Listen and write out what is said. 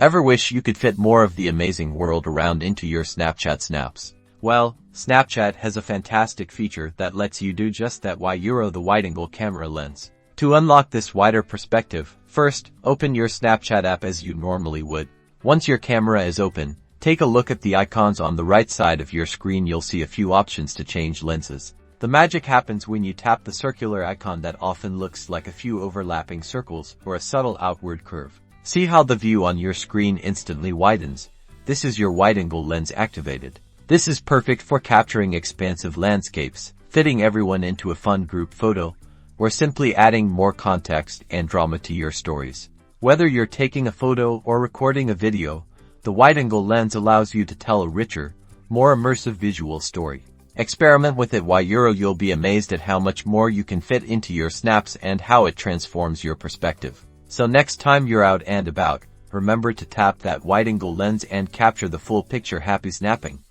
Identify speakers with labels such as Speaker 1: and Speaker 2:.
Speaker 1: Ever wish you could fit more of the amazing world around into your Snapchat snaps? Well, Snapchat has a fantastic feature that lets you do just that. The wide-angle camera lens. To unlock this wider perspective, first, open your Snapchat app as you normally would. Once your camera is open, take a look at the icons on the right side of your screen. You'll see a few options to change lenses. The magic happens when you tap the circular icon that often looks like a few overlapping circles or a subtle outward curve. See how the view on your screen instantly widens. This is your wide-angle lens activated. This is perfect for capturing expansive landscapes, fitting everyone into a fun group photo, or simply adding more context and drama to your stories. Whether you're taking a photo or recording a video, the wide-angle lens allows you to tell a richer, more immersive visual story. Experiment with it. You'll be amazed at how much more you can fit into your snaps and how it transforms your perspective. So next time you're out and about, remember to tap that wide-angle lens and capture the full picture. Happy snapping!